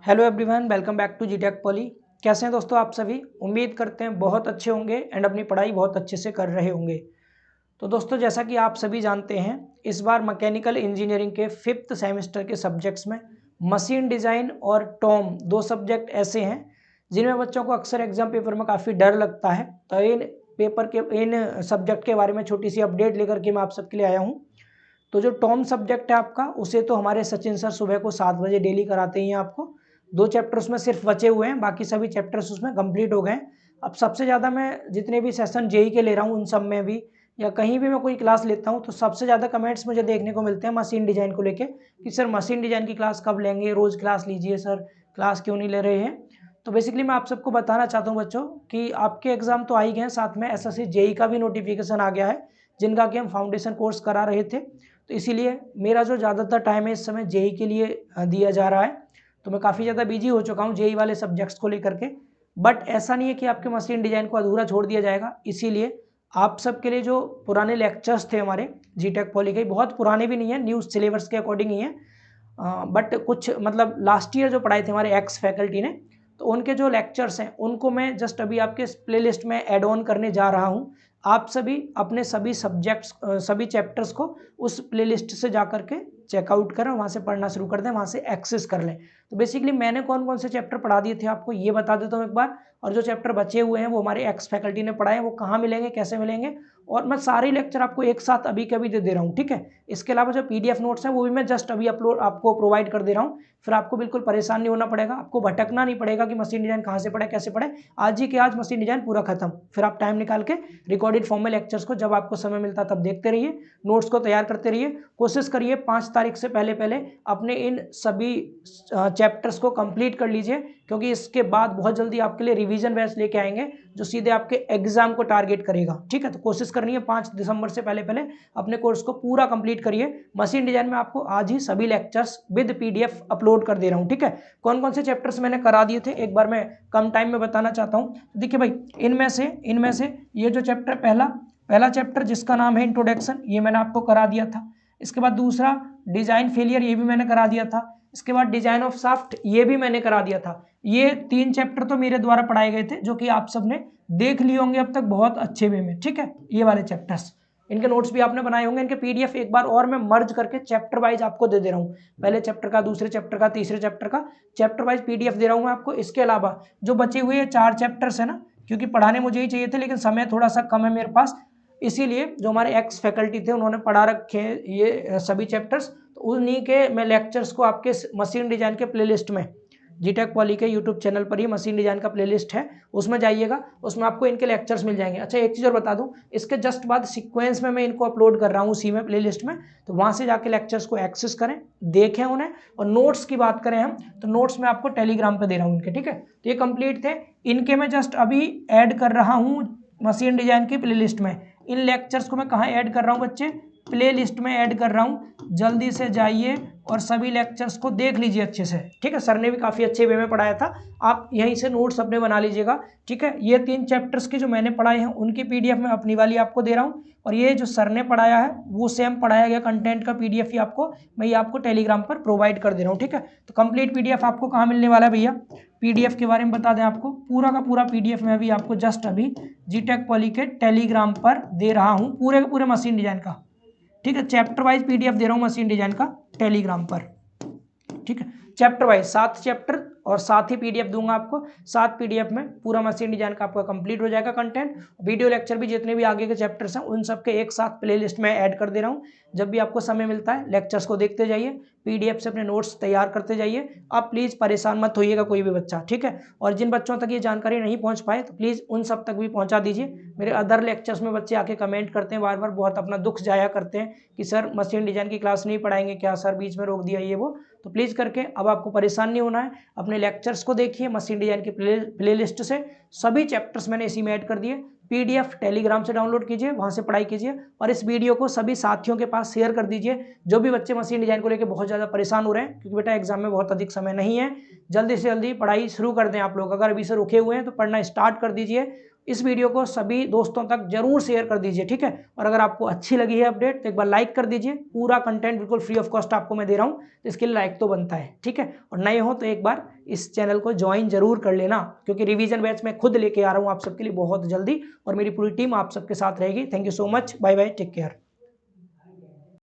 Hello everyone, welcome back to जीटेक Poly. कैसे हैं दोस्तों आप सभी? उम्मीद करते हैं बहुत अच्छे होंगे एंड अपनी पढ़ाई बहुत अच्छे से कर रहे होंगे। तो दोस्तों, जैसा कि आप सभी जानते हैं, इस बार मैकेनिकल इंजीनियरिंग के 5th सेमेस्टर के सब्जेक्ट्स में मशीन डिज़ाइन और टॉम दो सब्जेक्ट ऐसे हैं जिनमें बच्चों को अक्सर एग्जाम पेपर में काफ़ी डर लगता है। तो इन सब्जेक्ट के बारे में छोटी सी अपडेट लेकर के मैं आप सबके लिए आया हूँ। तो जो टॉम सब्जेक्ट है आपका, उसे तो हमारे सचिन सर सुबह को 7 बजे डेली कराते ही हैं आपको। 2 चैप्टर उसमें सिर्फ बचे हुए हैं, बाकी सभी चैप्टर्स उसमें कंप्लीट हो गए हैं। अब सबसे ज़्यादा मैं जितने भी सेशन जेई के ले रहा हूँ, उन सब में भी या कहीं भी मैं कोई क्लास लेता हूँ, तो सबसे ज़्यादा कमेंट्स मुझे देखने को मिलते हैं मशीन डिज़ाइन को लेके कि सर मशीन डिज़ाइन की क्लास कब लेंगे, रोज़ क्लास लीजिए सर, क्लास क्यों नहीं ले रहे हैं। तो बेसिकली मैं आप सबको बताना चाहता हूँ बच्चों कि आपके एग्जाम तो आ ही गए हैं, साथ में एसएससी जेई का भी नोटिफिकेशन आ गया है, जिनका कि हम फाउंडेशन कोर्स करा रहे थे। तो इसीलिए मेरा जो ज़्यादातर टाइम है इस समय जेई के लिए दिया जा रहा है। तो मैं काफ़ी ज़्यादा बिजी हो चुका हूँ जेई वाले सब्जेक्ट्स को लेकर के। बट ऐसा नहीं है कि आपके मशीन डिज़ाइन को अधूरा छोड़ दिया जाएगा। इसीलिए आप सबके लिए जो पुराने लेक्चर्स थे हमारे जीटेक पॉली के, बहुत पुराने भी नहीं है, न्यू सिलेबस के अकॉर्डिंग ही है, बट कुछ मतलब लास्ट ईयर जो पढ़ाए थे हमारे एक्स फैकल्टी ने, तो उनके जो लेक्चर्स हैं उनको मैं जस्ट अभी आपके प्लेलिस्ट में ऐड ऑन करने जा रहा हूँ। आप सभी अपने सभी सब्जेक्ट्स सभी चैप्टर्स को उस प्लेलिस्ट से जा करके चेकआउट करें, वहाँ से पढ़ना शुरू कर दें, वहाँ से एक्सेस कर लें। तो बेसिकली मैंने कौन कौन से चैप्टर पढ़ा दिए थे आपको ये बता देता हूँ एक बार, और जो चैप्टर बचे हुए हैं वो हमारे एक्स फैकल्टी ने पढ़ाए हैं, वो कहाँ मिलेंगे, कैसे मिलेंगे, और मैं सारे लेक्चर आपको एक साथ अभी के अभी दे रहा हूँ, ठीक है। इसके अलावा जो पीडीएफ नोट्स हैं वो भी मैं जस्ट अभी अपलोड आपको प्रोवाइड कर दे रहा हूँ। फिर आपको बिल्कुल परेशान नहीं होना पड़ेगा, आपको भटकना नहीं पड़ेगा कि मशीन डिजाइन कहाँ से पढ़े, कैसे पढ़े। आज ही के आज मशीन डिजाइन पूरा खत्म, फिर आप टाइम निकाल के रिकॉर्डेड फॉर्म में लेक्चर्स को जब आपको समय मिलता तब देखते रहिए, नोट्स को तैयार करते रहिए। कोशिश करिए 5 तारीख से पहले पहले अपने इन सभी चैप्टर्स को कंप्लीट कर लीजिए, क्योंकि इसके बाद बहुत जल्दी आपके लिए रिवीजन बैच लेके आएंगे जो सीधे आपके एग्जाम को टारगेट करेगा, ठीक है। तो कोशिश करनी है 5 दिसंबर से पहले पहले अपने कोर्स को पूरा कंप्लीट करिए। मशीन डिजाइन में आपको आज ही सभी लेक्चर्स विद पीडीएफ अपलोड कर दे रहा हूँ, ठीक है। कौन कौन से चैप्टर्स मैंने करा दिए थे एक बार मैं कम टाइम में बताना चाहता हूँ। देखिए भाई, इनमें से ये जो चैप्टर पहला चैप्टर जिसका नाम है इंट्रोडक्शन, ये मैंने आपको करा दिया था। इसके बाद दूसरा डिजाइन फेलियर, ये भी मैंने करा दिया था। इसके बाद डिजाइन ऑफ शाफ्ट, ये भी मैंने करा दिया था। ये 3 चैप्टर तो मेरे द्वारा पढ़ाए गए थे, जो कि आप सबने देख लिए होंगे अब तक बहुत अच्छे वे में, ठीक है। ये वाले चैप्टर्स, इनके नोट्स भी आपने बनाए होंगे, इनके पीडीएफ एक बार और मैं मर्ज करके चैप्टर वाइज आपको दे रहा हूँ। पहले चैप्टर का, दूसरे चैप्टर का, तीसरे चैप्टर का चैप्टर वाइज पीडीएफ दे रहा हूँ मैं आपको। इसके अलावा जो बचे हुए 4 चैप्टर्स है ना, क्योंकि पढ़ाने मुझे ही चाहिए थे लेकिन समय थोड़ा सा कम है मेरे पास, इसीलिए जो हमारे एक्स फैकल्टी थे उन्होंने पढ़ा रखे हैं ये सभी चैप्टर्स। तो उन्हीं के मैं लेक्चर्स को आपके मशीन डिजाइन के प्लेलिस्ट में, जीटेक पॉली के यूट्यूब चैनल पर ही मशीन डिजाइन का प्लेलिस्ट है, उसमें जाइएगा, उसमें आपको इनके लेक्चर्स मिल जाएंगे। अच्छा, एक चीज़ और बता दूं, इसके जस्ट बाद सीक्वेंस में मैं इनको अपलोड कर रहा हूँ उसी में प्लेलिस्ट में, तो वहाँ से जाके लेक्चर्स को एक्सेस करें, देखें उन्हें। और नोट्स की बात करें हम, तो नोट्स मैं आपको टेलीग्राम पर दे रहा हूँ इनके, ठीक है। तो ये कंप्लीट थे, इनके मैं जस्ट अभी ऐड कर रहा हूँ मशीन डिजाइन की प्लेलिस्ट में। इन लेक्चर्स को मैं कहाँ ऐड कर रहा हूँ बच्चे? प्ले लिस्ट में ऐड कर रहा हूँ, जल्दी से जाइए और सभी लेक्चर्स को देख लीजिए अच्छे से, ठीक है। सर ने भी काफ़ी अच्छे वे में पढ़ाया था, आप यहीं से नोट्स अपने बना लीजिएगा, ठीक है। ये 3 चैप्टर्स की जो मैंने पढ़ाए हैं उनकी पीडीएफ मैं अपनी वाली आपको दे रहा हूँ, और ये जो सर ने पढ़ाया है वो सेम पढ़ाया गया कंटेंट का पीडीएफ ही आपको मैं ये आपको टेलीग्राम पर प्रोवाइड कर दे रहा हूँ, ठीक है। तो कंप्लीट पीडीएफ आपको कहाँ मिलने वाला है भैया? पीडीएफ के बारे में बता दें आपको, पूरा का पूरा पीडीएफ मैं भी आपको जस्ट अभी जीटेक पॉली के टेलीग्राम पर दे रहा हूँ, पूरे के पूरे मशीन डिजाइन का, ठीक है। चैप्टर वाइज पीडीएफ दे रहा हूँ मशीन डिजाइन का टेलीग्राम पर, ठीक है। चैप्टर वाइज 7 चैप्टर और साथ ही पीडीएफ दूंगा आपको। 7 पीडीएफ में पूरा मशीन डिजाइन का आपका कंप्लीट हो जाएगा कंटेंट। वीडियो लेक्चर भी जितने भी आगे के चैप्टर्स हैं उन सबके एक साथ प्लेलिस्ट में ऐड कर दे रहा हूँ। जब भी आपको समय मिलता है लेक्चर्स को देखते जाइए, पीडीएफ से अपने नोट्स तैयार करते जाइए। आप प्लीज़ परेशान मत होइएगा कोई भी बच्चा, ठीक है। और जिन बच्चों तक ये जानकारी नहीं पहुँच पाए तो प्लीज़ उन सब तक भी पहुँचा दीजिए। मेरे अदर लेक्चर्स में बच्चे आके कमेंट करते हैं बार बार, बहुत अपना दुख जाया करते हैं कि सर मशीन डिजाइन की क्लास नहीं पढ़ाएंगे क्या सर, बीच में रोक दिया ये वो। तो प्लीज़ करके अब आपको परेशान नहीं होना है, अपने लेक्चर्स को देखिए मशीन डिजाइन की प्लेलिस्ट से, सभी चैप्टर्स मैंने इसी में ऐड कर दिए। पीडीएफ टेलीग्राम से डाउनलोड कीजिए, वहाँ से पढ़ाई कीजिए, और इस वीडियो को सभी साथियों के पास शेयर कर दीजिए जो भी बच्चे मशीन डिजाइन को लेकर बहुत ज़्यादा परेशान हो रहे हैं, क्योंकि बेटा एग्जाम में बहुत अधिक समय नहीं है। जल्दी से जल्दी पढ़ाई शुरू कर दें आप लोग, अगर अभी से रुके हुए हैं तो पढ़ना स्टार्ट कर दीजिए। इस वीडियो को सभी दोस्तों तक जरूर शेयर कर दीजिए, ठीक है। और अगर आपको अच्छी लगी है अपडेट तो एक बार लाइक कर दीजिए। पूरा कंटेंट बिल्कुल फ्री ऑफ कॉस्ट आपको मैं दे रहा हूँ, तो इसके लिए लाइक तो बनता है, ठीक है। और नए हो तो एक बार इस चैनल को ज्वाइन जरूर कर लेना, क्योंकि रिवीजन बैच मैं खुद लेके आ रहा हूँ आप सबके लिए बहुत जल्दी, और मेरी पूरी टीम आप सबके साथ रहेगी। Thank you so much, bye bye, take care.